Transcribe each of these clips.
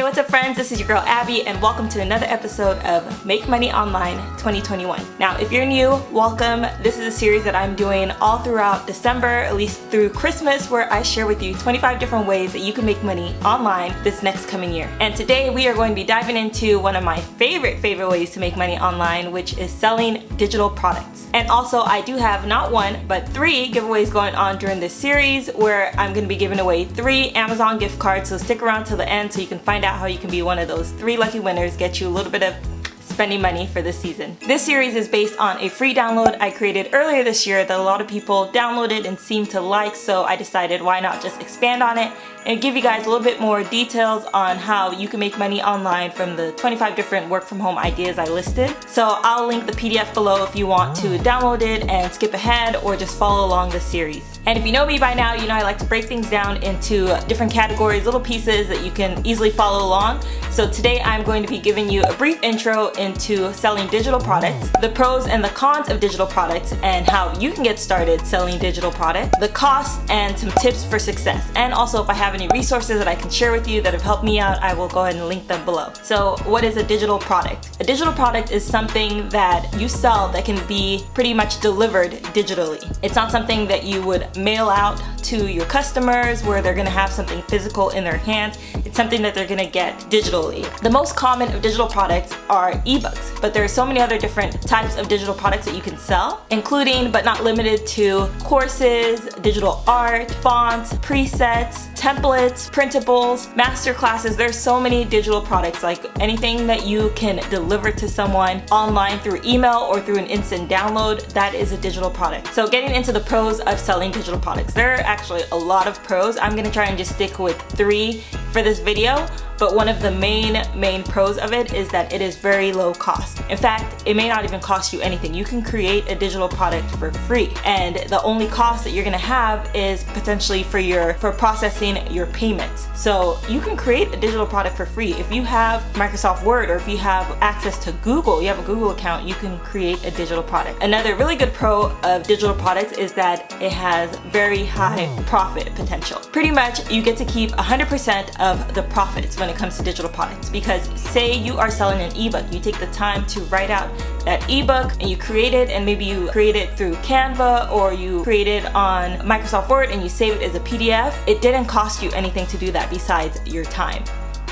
Hey, what's up friends? This is your girl Abby and welcome to another episode of Make Money Online 2021. Now, if you're new, welcome. This is a series that I'm doing all throughout December, at least through Christmas, where I share with you 25 different ways that you can make money online this next coming year. And today we are going to be diving into one of my favorite ways to make money online, which is selling digital products. And also I do have not one, but 3 giveaways going on during this series where I'm going to be giving away 3 Amazon gift cards. So stick around till the end so you can find out how you can be one of those 3 lucky winners, get you a little bit of spending money for this season. This series is based on a free download I created earlier this year that a lot of people downloaded and seemed to like, so I decided why not just expand on it and give you guys a little bit more details on how you can make money online from the 25 different work from home ideas I listed. So I'll link the PDF below if you want to download it and skip ahead or just follow along the series. And if you know me by now, you know I like to break things down into different categories, little pieces that you can easily follow along. So today I'm going to be giving you a brief intro into selling digital products, the pros and the cons of digital products and how you can get started selling digital products, the costs and some tips for success. And also if I have any resources that I can share with you that have helped me out, I will go ahead and link them below. So what is a digital product? A digital product is something that you sell that can be pretty much delivered digitally. It's not something that you would mail out to your customers where they're gonna have something physical in their hands. It's something that they're gonna get digitally. The most common of digital products are ebooks, but there are so many other different types of digital products that you can sell, including but not limited to courses, digital art, fonts, presets, templates, printables, master classes. There's so many digital products, like anything that you can deliver to someone online through email or through an instant download, that is a digital product. So getting into the pros of selling digital products. There are actually a lot of pros. I'm gonna try and just stick with 3 for this video. But one of the main pros of it is that it is very low cost. In fact, it may not even cost you anything. You can create a digital product for free, and the only cost that you're gonna have is potentially for processing your payments. So you can create a digital product for free. If you have Microsoft Word or if you have access to Google, you have a Google account, you can create a digital product. Another really good pro of digital products is that it has very high profit potential. Pretty much you get to keep 100% of the profits when it comes to digital products, because say you are selling an ebook, you take the time to write out that ebook and you create it, and maybe you create it through Canva or you create it on Microsoft Word and you save it as a PDF. It didn't cost you anything to do that besides your time.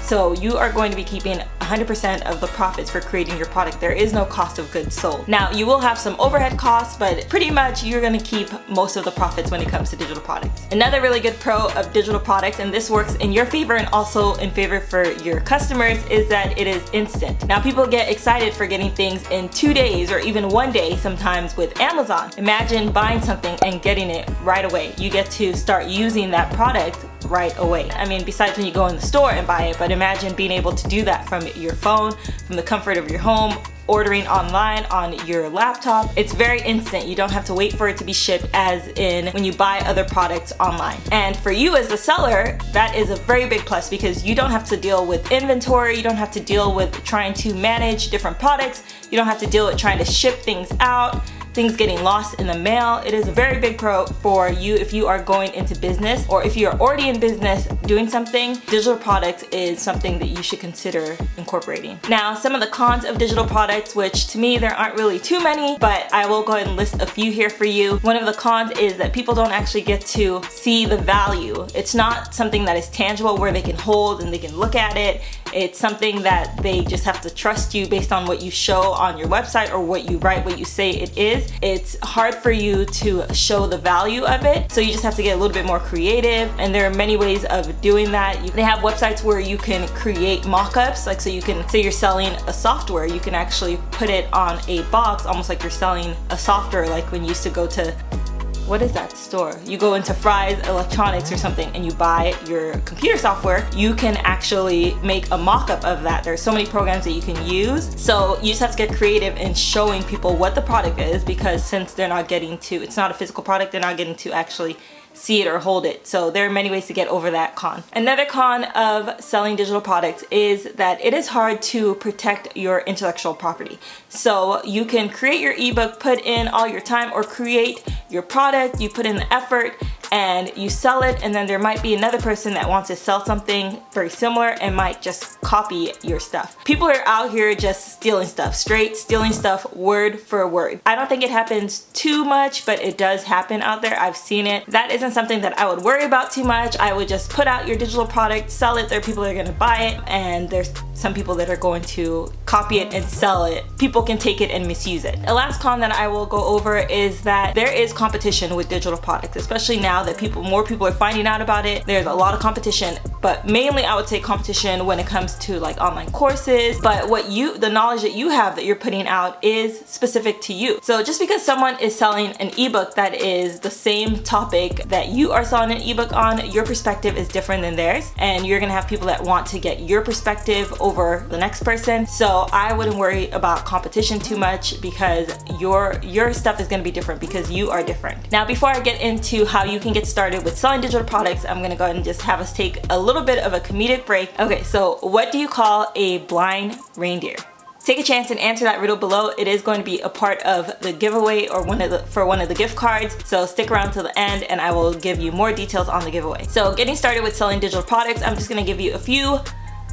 So you are going to be keeping 100% of the profits for creating your product. There is no cost of goods sold. Now you will have some overhead costs, but pretty much you're gonna keep most of the profits when it comes to digital products. Another really good pro of digital products, and this works in your favor and also in favor for your customers, is that it is instant. Now people get excited for getting things in 2 days or even 1 day sometimes with Amazon. Imagine buying something and getting it right away. You get to start using that product right away. I mean, besides when you go in the store and buy it, but imagine being able to do that from your phone, from the comfort of your home, ordering online on your laptop. It's very instant. You don't have to wait for it to be shipped as in when you buy other products online. And for you as the seller, that is a very big plus because you don't have to deal with inventory, you don't have to deal with trying to manage different products, you don't have to deal with trying to ship things out, things getting lost in the mail. It is a very big pro for you if you are going into business, or if you're already in business doing something. Digital products is something that you should consider incorporating. Now, some of the cons of digital products, which to me there aren't really too many, but I will go ahead and list a few here for you. One of the cons is that people don't actually get to see the value. It's not something that is tangible where they can hold and they can look at it. It's something that they just have to trust you based on what you show on your website or what you write, what you say it is. It's hard for you to show the value of it, so you just have to get a little bit more creative, and there are many ways of doing that. They have websites where you can create mock-ups, like so you can say you're selling a software, you can actually put it on a box almost like you're selling a software, like when you used to go to, what is that store? You go into Fry's Electronics or something and you buy your computer software, you can actually make a mock-up of that. There's so many programs that you can use. So you just have to get creative in showing people what the product is, because since they're not getting to, it's not a physical product, they're not getting to actually see it or hold it. So there are many ways to get over that con. Another con of selling digital products is that it is hard to protect your intellectual property. So you can create your ebook, put in all your time, or create your product, you put in the effort, and you sell it, and then there might be another person that wants to sell something very similar and might just copy your stuff. People are out here just stealing stuff, straight stealing stuff word for word. I don't think it happens too much, but it does happen out there. I've seen it. That isn't something that I would worry about too much. I would just put out your digital product, sell it. There are people that are going to buy it, and there's some people that are going to copy it and sell it. People can take it and misuse it. The last con that I will go over is that there is competition with digital products, especially now that more people are finding out about it. There's a lot of competition, but mainly I would say competition when it comes to like online courses. But the knowledge that you have that you're putting out is specific to you. So just because someone is selling an ebook that is the same topic that you are selling an ebook on, your perspective is different than theirs, and you're gonna have people that want to get your perspective over the next person. So I wouldn't worry about competition too much, because your stuff is gonna be different because you are different. Now, before I get into how you can get started with selling digital products, I'm gonna go ahead and just have us take a little bit of a comedic break. Okay, so what do you call a blind reindeer? Take a chance and answer that riddle below. It is going to be a part of the giveaway or for one of the gift cards. So stick around till the end and I will give you more details on the giveaway. So getting started with selling digital products, I'm just gonna give you a few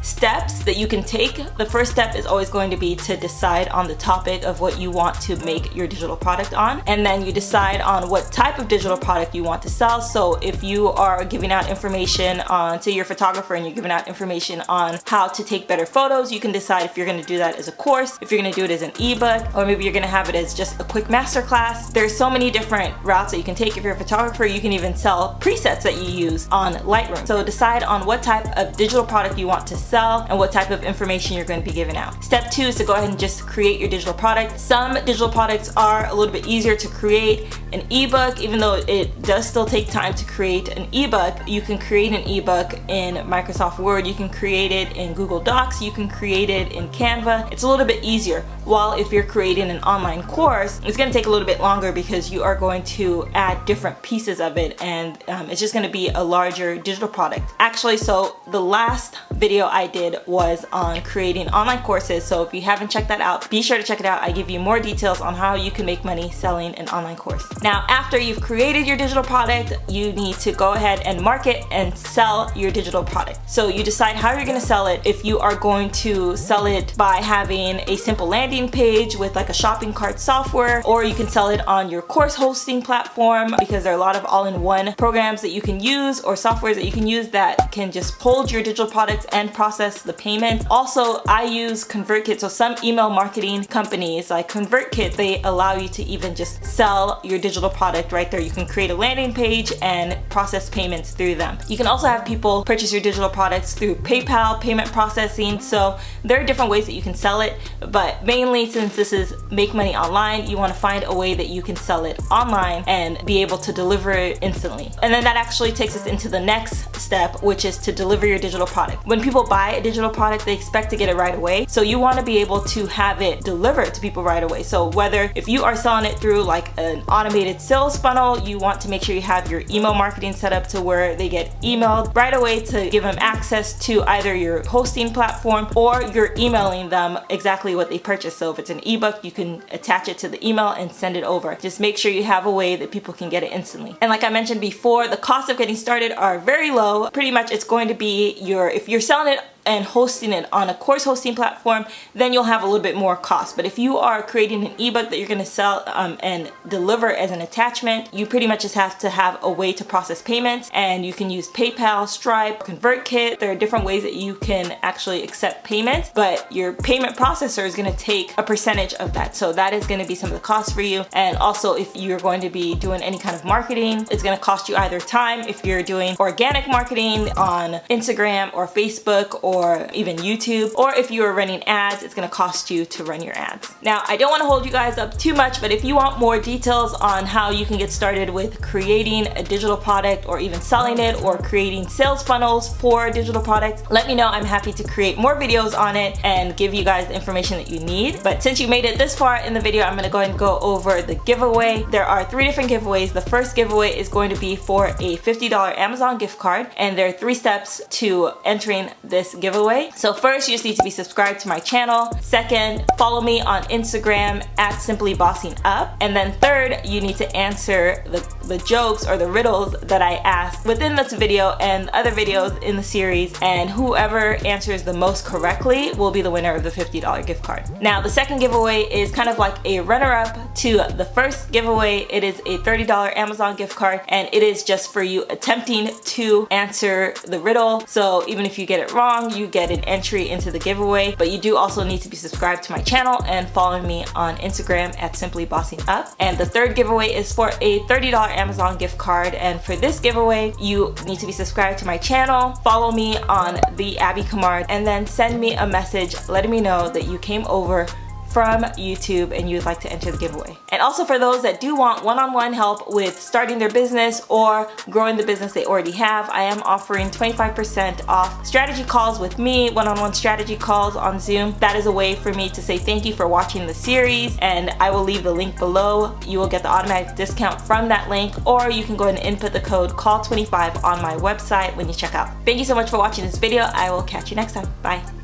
steps that you can take. The first step is always going to be to decide on the topic of what you want to make your digital product on, and then you decide on what type of digital product you want to sell. So if you are giving out information on, say you're a photographer and you're giving out information on how to take better photos, you can decide if you're going to do that as a course, if you're going to do it as an ebook, or maybe you're going to have it as just a quick masterclass. There's so many different routes that you can take. If you're a photographer, you can even sell presets that you use on Lightroom. So decide on what type of digital product you want to sell and what type of information you're going to be giving out. Step 2 is to go ahead and just create your digital product. Some digital products are a little bit easier to create. An ebook, even though it does still take time to create an ebook, you can create an ebook in Microsoft Word, you can create it in Google Docs, you can create it in Canva. It's a little bit easier. While if you're creating an online course, it's going to take a little bit longer because you are going to add different pieces of it, and it's just going to be a larger digital product. Actually, so the last video I did was on creating online courses, so if you haven't checked that out, be sure to check it out. I give you more details on how you can make money selling an online course. Now, after you've created your digital product, you need to go ahead and market and sell your digital product. So you decide how you're going to sell it. If you are going to sell it by having a simple landing page with like a shopping cart software, or you can sell it on your course hosting platform, because there are a lot of all-in-one programs that you can use or softwares that you can use that can just hold your digital product and process the payment. Also, I use ConvertKit. So some email marketing companies like ConvertKit, they allow you to even just sell your digital product right there. You can create a landing page and process payments through them. You can also have people purchase your digital products through PayPal payment processing. So there are different ways that you can sell it, but mainly since this is Make Money Online, you want to find a way that you can sell it online and be able to deliver it instantly. And then that actually takes us into the next step, which is to deliver your digital product. When people buy a digital product, they expect to get it right away. So you want to be able to have it delivered to people right away. So whether if you are selling it through like an automated sales funnel, you want to make sure you have your email marketing set up to where they get emailed right away to give them access to either your hosting platform, or you're emailing them exactly what they purchased. So if it's an ebook, you can attach it to the email and send it over. Just make sure you have a way that people can get it instantly. And like I mentioned before, the costs of getting started are very low. Pretty much it's going to be if you're selling it and hosting it on a course hosting platform, then you'll have a little bit more cost. But if you are creating an ebook that you're going to sell and deliver as an attachment, you pretty much just have to have a way to process payments, and you can use PayPal, Stripe, ConvertKit. There are different ways that you can actually accept payments, but your payment processor is going to take a percentage of that. So that is going to be some of the costs for you. And also, if you're going to be doing any kind of marketing, it's going to cost you either time if you're doing organic marketing on Instagram or Facebook or even YouTube, or if you are running ads, it's going to cost you to run your ads. Now, I don't want to hold you guys up too much, but if you want more details on how you can get started with creating a digital product or even selling it, or creating sales funnels for digital products, let me know. I'm happy to create more videos on it and give you guys the information that you need. But since you made it this far in the video, I'm going to go ahead and go over the giveaway. There are 3 different giveaways. The first giveaway is going to be for a $50 Amazon gift card, and there are 3 steps to entering this giveaway. So first, you just need to be subscribed to my channel. Second, follow me on Instagram at simplybossing up. And then third, you need to answer the the jokes or the riddles that I asked within this video and other videos in the series, and whoever answers the most correctly will be the winner of the $50 gift card. Now, the second giveaway is kind of like a runner-up to the first giveaway. It is a $30 Amazon gift card, and it is just for you attempting to answer the riddle. So even if you get it wrong, you get an entry into the giveaway, but you do also need to be subscribed to my channel and follow me on Instagram at simplybossing_up. And the third giveaway is for a $30 Amazon gift card, and for this giveaway you need to be subscribed to my channel, follow me on the Abby Kamard, and then send me a message letting me know that you came over from YouTube and you would like to enter the giveaway. And also for those that do want one-on-one help with starting their business or growing the business they already have, I am offering 25% off strategy calls with me, one-on-one strategy calls on Zoom. That is a way for me to say thank you for watching the series, and I will leave the link below. You will get the automatic discount from that link, or you can go ahead and input the code CALL25 on my website when you check out. Thank you so much for watching this video. I will catch you next time. Bye.